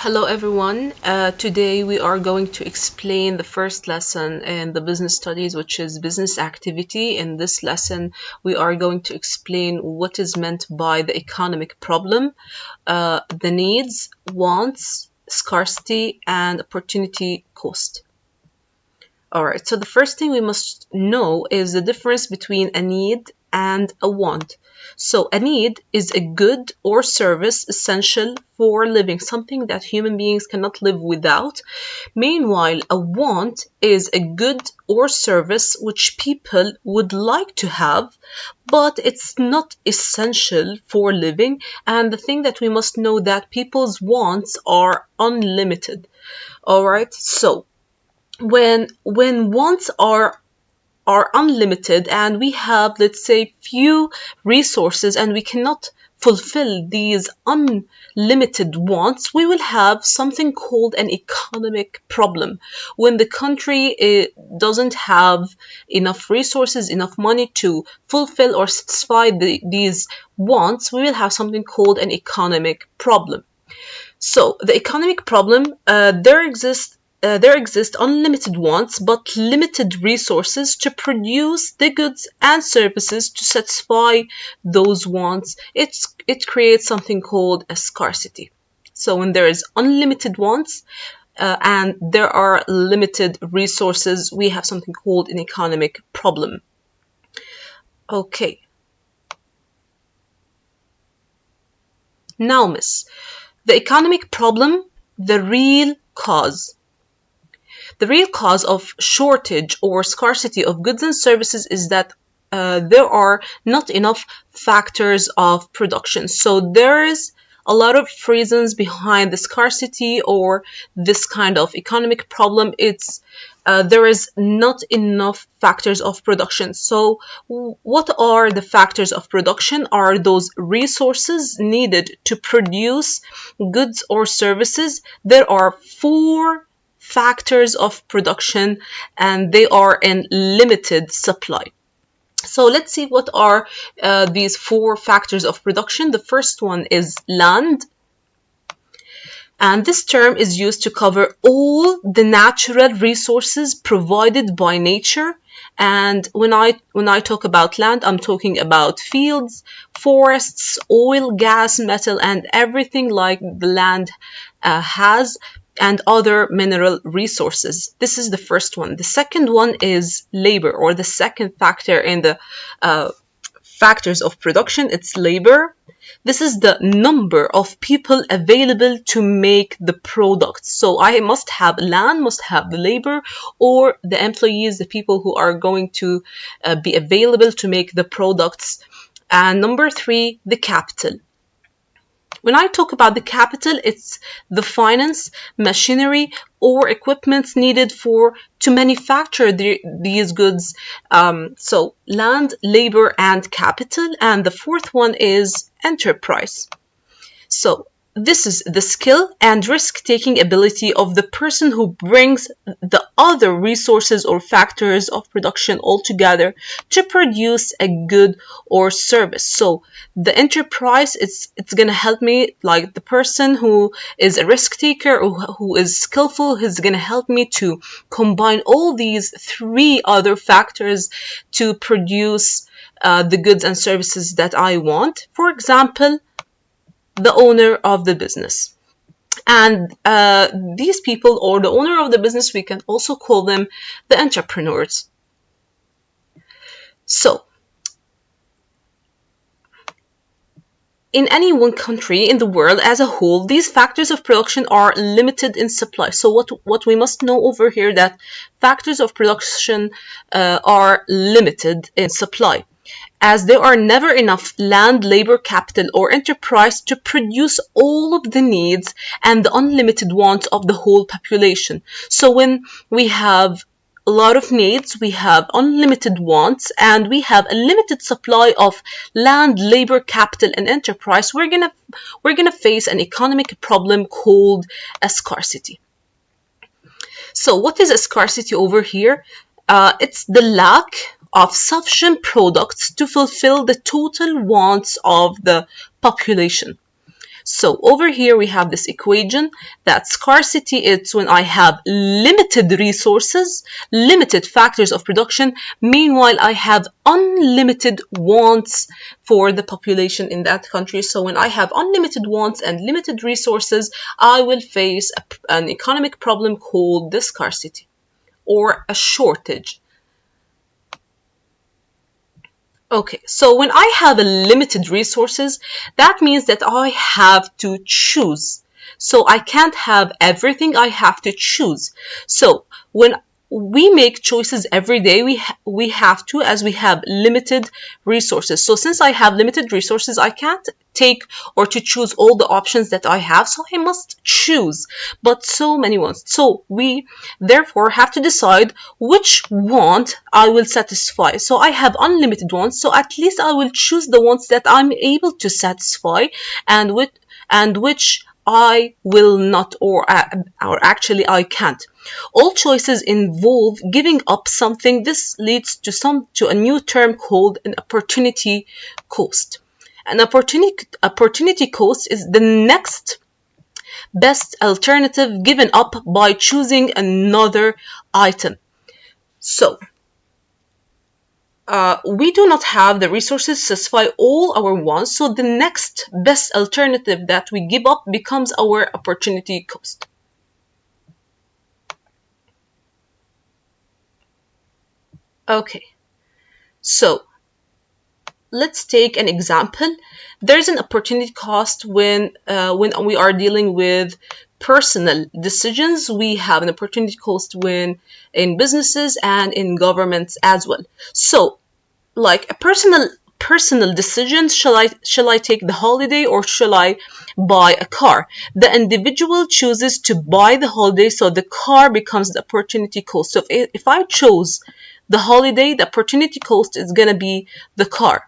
Hello everyone. Today we are going to explain the first lesson in the business studies, which is business activity. In this lesson, we are going to explain what is meant by the economic problem, the needs, wants, scarcity, and opportunity cost. Alright, so the first thing we must know is the difference between a need and a want. So a need is a good or service essential for living, something that human beings cannot live without. Meanwhile, a want is a good or service which people would like to have, but it's not essential for living. And the thing that we must know that people's wants are unlimited. Alright, so when wants are unlimited and we have, let's say, few resources and we cannot fulfill these unlimited wants, we will have something called an economic problem. When the country doesn't have enough resources, enough money to fulfill or satisfy these wants, we will have something called an economic problem. So the economic problem, there exist unlimited wants but limited resources to produce the goods and services to satisfy those wants. It creates something called a scarcity. So when there is unlimited wants and there are limited resources, we have something called an economic problem. Okay. Now, miss, the economic problem, the real cause. The real cause of shortage or scarcity of goods and services is that there are not enough factors of production. So there is a lot of reasons behind the scarcity or this kind of economic problem. There is not enough factors of production. So what are the factors of production? Are those resources needed to produce goods or services? There are four factors of production and they are in limited supply. So let's see what are these four factors of production. The first one is land. And this term is used to cover all the natural resources provided by nature. And when I talk about land, I'm talking about fields, forests, oil, gas, metal, and everything like the land has, and other mineral resources. This is the first one. The second one is labor, or the second factor in the factors of production. It's labor. This is the number of people available to make the product. So I must have land, must have the labor, or the employees, the people who are going to be available to make the products. And number three, the capital. When I talk about the capital, it's the finance, machinery, or equipment needed to manufacture these goods. So land, labor, and capital. And the fourth one is enterprise. So this is the skill and risk-taking ability of the person who brings the other resources or factors of production all together to produce a good or service. So the enterprise, it's going to help me, like the person who is a risk taker or who is skillful, who's going to help me to combine all these three other factors to produce the goods and services that I want. For example, the owner of the business. And these people, or the owner of the business, we can also call them the entrepreneurs. So, in any one country in the world as a whole, these factors of production are limited in supply. So what we must know over here, that factors of production are limited in supply, as there are never enough land, labor, capital, or enterprise to produce all of the needs and the unlimited wants of the whole population. So when we have a lot of needs, we have unlimited wants, and we have a limited supply of land, labor, capital, and enterprise, we're gonna face an economic problem called a scarcity. So what is a scarcity over here? It's the lack of sufficient products to fulfill the total wants of the population. So over here we have this equation that scarcity is when I have limited resources, limited factors of production. Meanwhile, I have unlimited wants for the population in that country. So when I have unlimited wants and limited resources, I will face an economic problem called the scarcity or a shortage. Okay, so when I have a limited resources, that means that I have to choose. So I can't have everything, I have to choose. So when we make choices every day, we have to, as we have limited resources. So since I have limited resources, I can't take or to choose all the options that I have, so I must choose, but so many ones. So we therefore have to decide which want I will satisfy. So I have unlimited wants, so at least I will choose the wants that I'm able to satisfy, and which I will not, or actually I can't. All choices involve giving up something. This leads to a new term called an opportunity cost. An opportunity cost is the next best alternative given up by choosing another item. So we do not have the resources to satisfy all our wants, so the next best alternative that we give up becomes our opportunity cost. Okay, so let's take an example. There's an opportunity cost when we are dealing with personal decisions. We have an opportunity cost when in businesses and in governments as well. So like a personal decision, shall I take the holiday or shall I buy a car? The individual chooses to buy the holiday, so the car becomes the opportunity cost. So if I chose the holiday, the opportunity cost is going to be the car.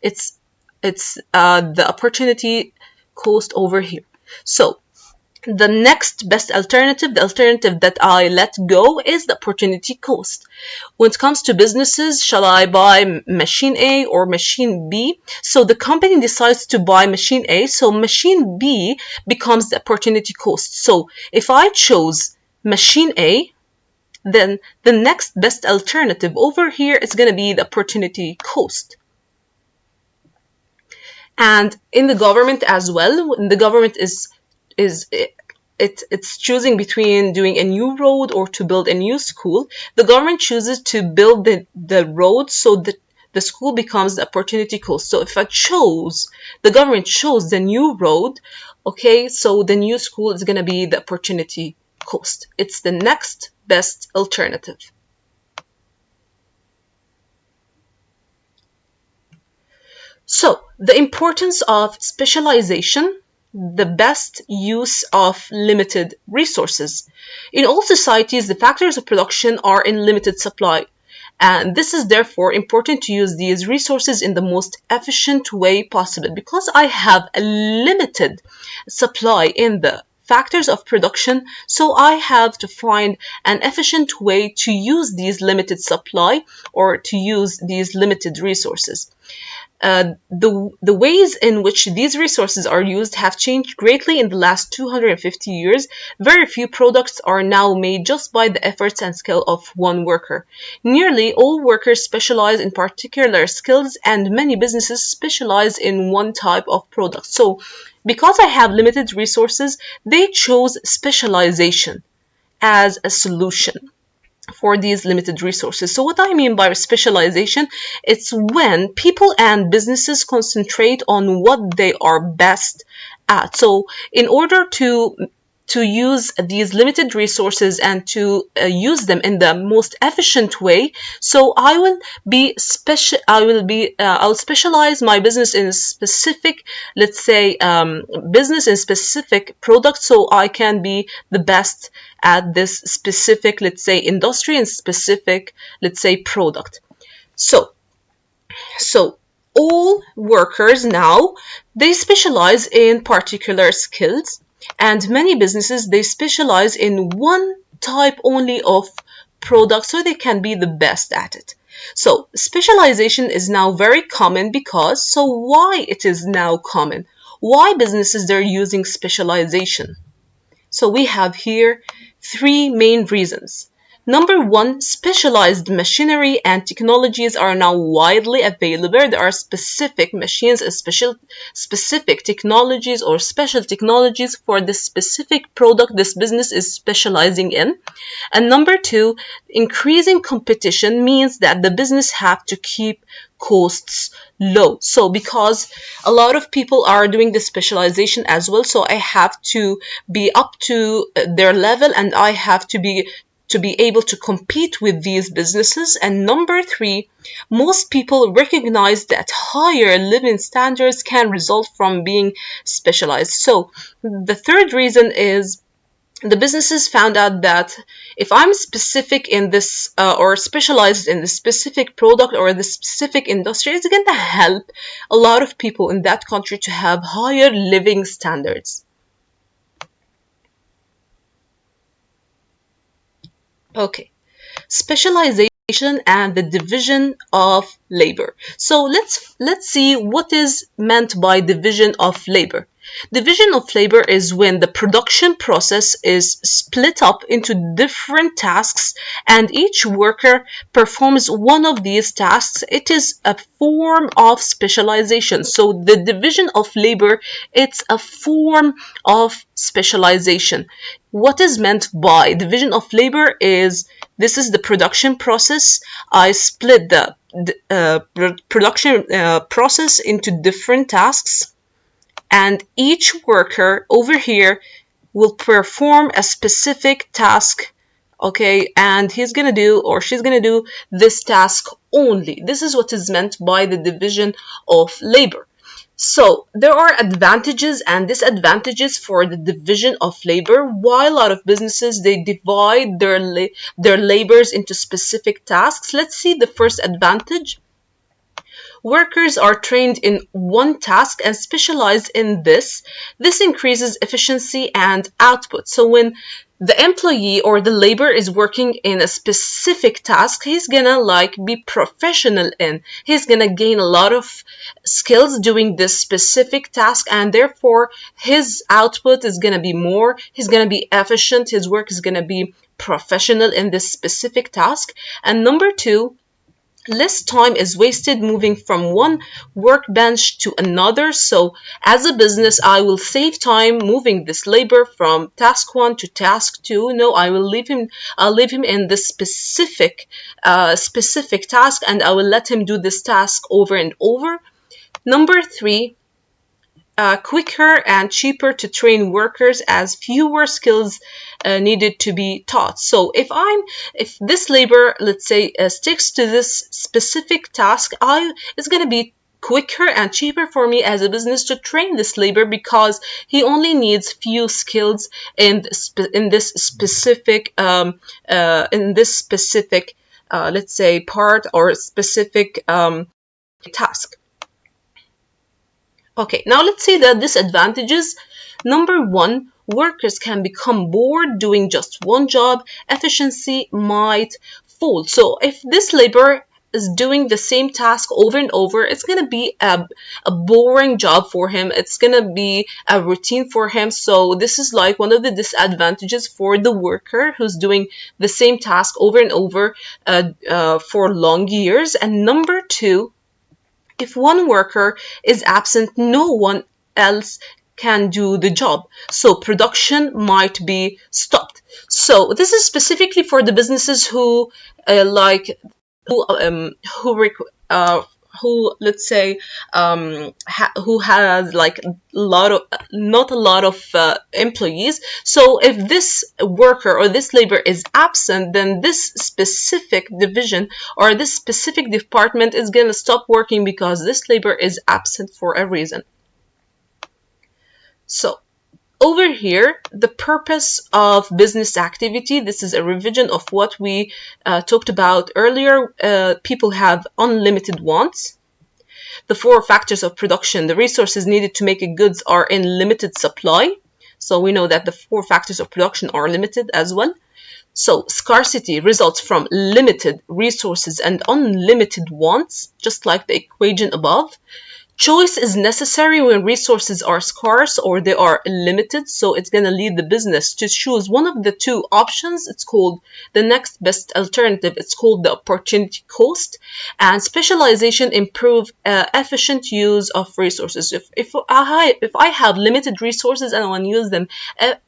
It's the opportunity cost over here. So the next best alternative, the alternative that I let go, is the opportunity cost. When it comes to businesses, shall I buy machine A or machine B? So the company decides to buy machine A, so machine B becomes the opportunity cost. So if I chose machine A, then the next best alternative over here is going to be the opportunity cost. And in the government as well, when the government it's choosing between doing a new road or to build a new school, the government chooses to build the road, so that the school becomes the opportunity cost. So if the government chose the new road, okay, so the new school is going to be the opportunity cost. It's the next best alternative. So the importance of specialization, the best use of limited resources. In all societies, the factors of production are in limited supply, and this is therefore important to use these resources in the most efficient way possible. Because I have a limited supply in the factors of production, so I have to find an efficient way to use these limited supply or to use these limited resources. The ways in which these resources are used have changed greatly in the last 250 years. Very few products are now made just by the efforts and skill of one worker. Nearly all workers specialize in particular skills, and many businesses specialize in one type of product. So, because I have limited resources, they chose specialization as a solution for these limited resources. So what I mean by specialization, it's when people and businesses concentrate on what they are best at. So in order to use these limited resources and to use them in the most efficient way, so I'll specialize my business in specific, let's say, business in specific products, so I can be the best at this specific, let's say, industry and specific, let's say, product. So all workers now, they specialize in particular skills, and many businesses, they specialize in one type only of product, so they can be the best at it. So specialization is now very common. Because, so why it is now common? why businesses they're using specialization. So we have here three main reasons. Number one, specialized machinery and technologies are now widely available. There are specific machines and specific technologies or special technologies for this specific product this business is specializing in. And number two, increasing competition means that the business have to keep costs low. So because a lot of people are doing this specialization as well, so I have to be up to their level and I have to be able to compete with these businesses. And number three, most people recognize that higher living standards can result from being specialized. So the third reason is the businesses found out that if I'm specific in this or specialized in this specific product or this specific industry, it's going to help a lot of people in that country to have higher living standards. Okay, specialization and the division of labor. So let's see what is meant by division of labor. Division of labor is when the production process is split up into different tasks and each worker performs one of these tasks. It is a form of specialization. So the division of labor, it's a form of specialization. What is meant by division of labor is this is the production process. I split the production process into different tasks, and each worker over here will perform a specific task, okay, and he's gonna do or she's gonna do this task only. This is what is meant by the division of labor. So there are advantages and disadvantages for the division of labor. Why a lot of businesses they divide their labors into specific tasks. Let's see the first advantage. Workers are trained in one task and specialize in this. This increases efficiency and output. So when the employee or the labor is working in a specific task, he's gonna be professional in. He's gonna gain a lot of skills doing this specific task, and therefore his output is gonna be more. He's gonna be efficient. His work is gonna be professional in this specific task. And number two, less time is wasted moving from one workbench to another. So as a business, I will save time moving this labor from task 1 to task 2. No, I'll leave him in this specific task, and I will let him do this task over and over. Number 3, quicker and cheaper to train workers as fewer skills needed to be taught. So if this labor, let's say, sticks to this specific task, it's going to be quicker and cheaper for me as a business to train this labor because he only needs few skills in this specific let's say part or specific task. Okay, now let's see the disadvantages. Number 1, workers can become bored doing just one job. Efficiency might fall. So if this labor is doing the same task over and over, it's going to be a boring job for him. It's going to be a routine for him. So this is like one of the disadvantages for the worker who's doing the same task over and over for long years. And number 2, if one worker is absent, no one else can do the job. So production might be stopped. So this is specifically for the businesses who let's say who has not a lot of employees. So if this worker or this labor is absent, then this specific division or this specific department is going to stop working because this labor is absent for a reason. So over here, the purpose of business activity, this is a revision of what we talked about earlier. People have unlimited wants. The 4 factors of production, the resources needed to make goods are in limited supply. So we know that the 4 factors of production are limited as well. So scarcity results from limited resources and unlimited wants, just like the equation above. Choice is necessary when resources are scarce or they are limited, so it's going to lead the business to choose one of the two options. It's called the next best alternative. It's called the opportunity cost. And specialization improve efficient use of resources. If I have limited resources and I want to use them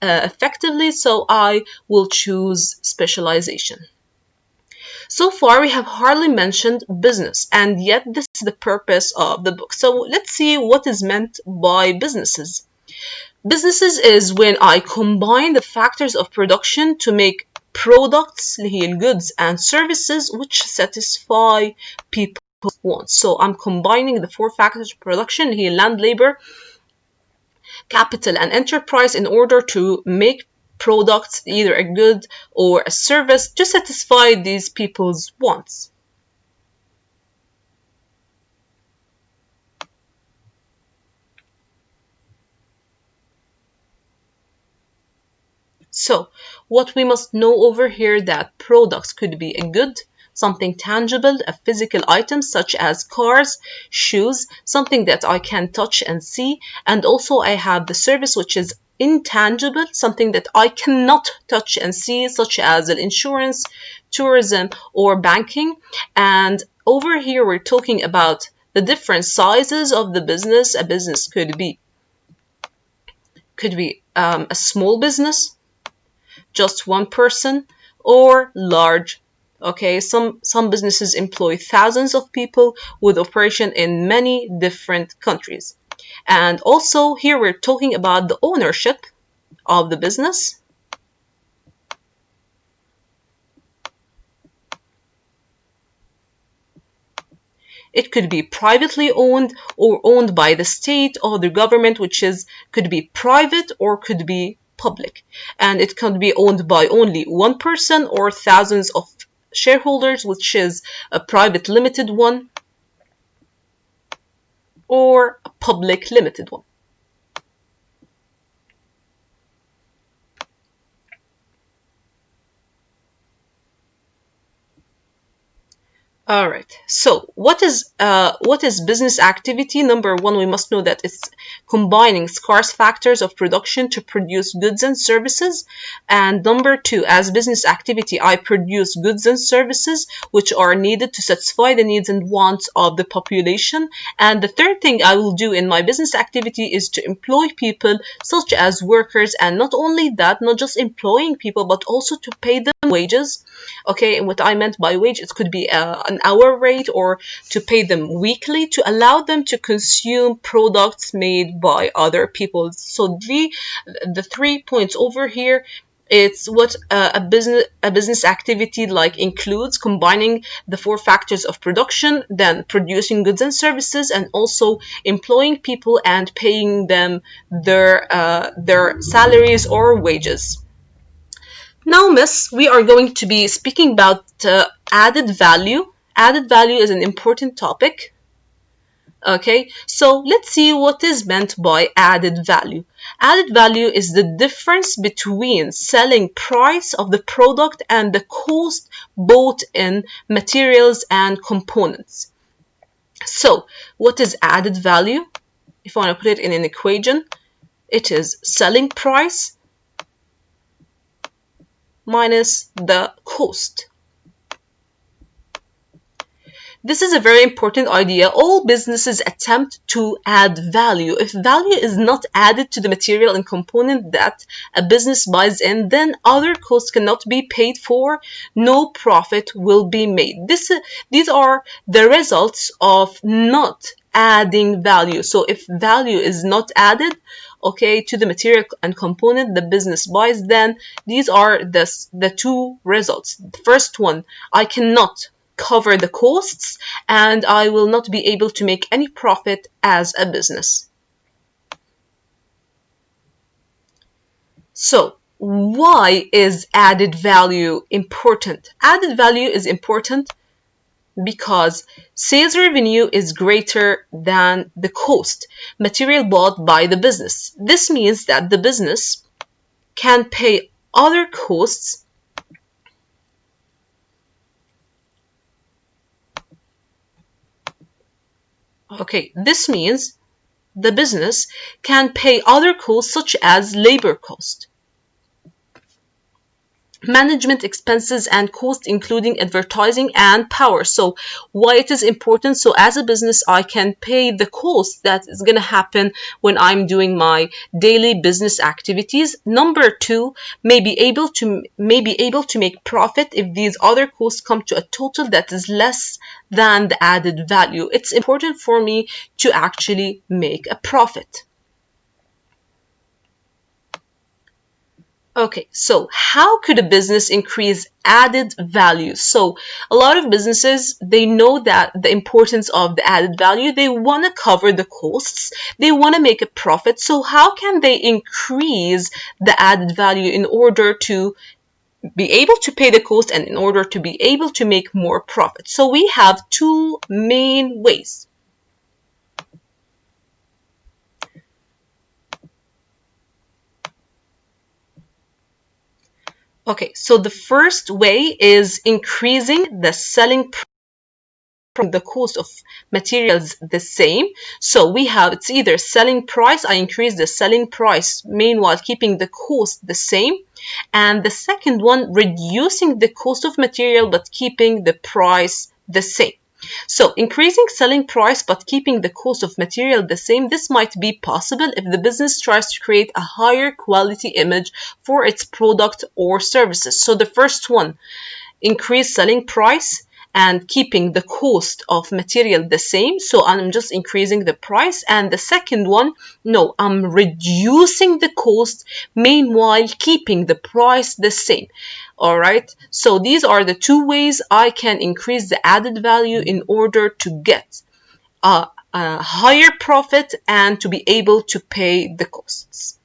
effectively, so I will choose specialization. So far, we have hardly mentioned business, and yet this is the purpose of the book. So let's see what is meant by businesses. Businesses is when I combine the factors of production to make products, goods and services which satisfy people's wants. So I'm combining the four factors of production, land, labor, capital and enterprise in order to make products, either a good or a service, to satisfy these people's wants. So what we must know over here that products could be a good, something tangible, a physical item such as cars, shoes, something that I can touch and see, and also I have the service which is intangible, something that I cannot touch and see, such as insurance, tourism, or banking. And over here we're talking about the different sizes of the business. A business could be a small business, just one person, or large. Okay, some businesses employ thousands of people with operation in many different countries. And also here we're talking about the ownership of the business. It could be privately owned or owned by the state or the government, which could be private or could be public. And it could be owned by only one person or thousands of shareholders, which is a private limited one or a public limited one. All right. So what is business activity? Number one, we must know that it's combining scarce factors of production to produce goods and services. And number two, as business activity, I produce goods and services which are needed to satisfy the needs and wants of the population. And the third thing I will do in my business activity is to employ people such as workers, and not only that, not just employing people, but also to pay them wages. Okay, and what I meant by wage, it could be an hour rate or to pay them weekly to allow them to consume products made by other people. So the 3 points over here, it's what a business activity like includes: combining the four factors of production, then producing goods and services, and also employing people and paying them their salaries or wages. Now, Miss, we are going to be speaking about added value. Added value is an important topic. Okay, so let's see what is meant by added value. Added value is the difference between selling price of the product and the cost both in materials and components. So, what is added value? If I want to put it in an equation, it is selling price minus the cost. This is a very important idea. All businesses attempt to add value. If value is not added to the material and component that a business buys in, then other costs cannot be paid for, no profit will be made. These are the results of not adding value. So if value is not added, okay, to the material and component the business buys, then these are the two results. The first one, I cannot cover the costs and I will not be able to make any profit as a business. So why is added value important? Added value is important because sales revenue is greater than the cost material bought by the business. This means that the business can pay other costs Okay, this means the business can pay other costs such as labor cost, management expenses, and costs including advertising and power. So why it is important? So as a business, I can pay the cost that is going to happen when I'm doing my daily business activities. Number two, may be able to make profit if these other costs come to a total that is less than the added value. It's important for me to actually make a profit. Okay, so how could a business increase added value? So a lot of businesses, they know that the importance of the added value. They want to cover the costs. They want to make a profit. So how can they increase the added value in order to be able to pay the cost and in order to be able to make more profit? So we have two main ways. Okay, so the first way is increasing the selling the cost of materials the same. So we have, it's either selling price, I increase the selling price, meanwhile keeping the cost the same. And the second one, reducing the cost of material but keeping the price the same. So increasing selling price but keeping the cost of material the same, this might be possible if the business tries to create a higher quality image for its product or services. So the first one, increase selling price and keeping the cost of material the same. So I'm just increasing the price. And the second one, no, I'm reducing the cost, meanwhile keeping the price the same. All right. So these are the two ways I can increase the added value in order to get a higher profit and to be able to pay the costs.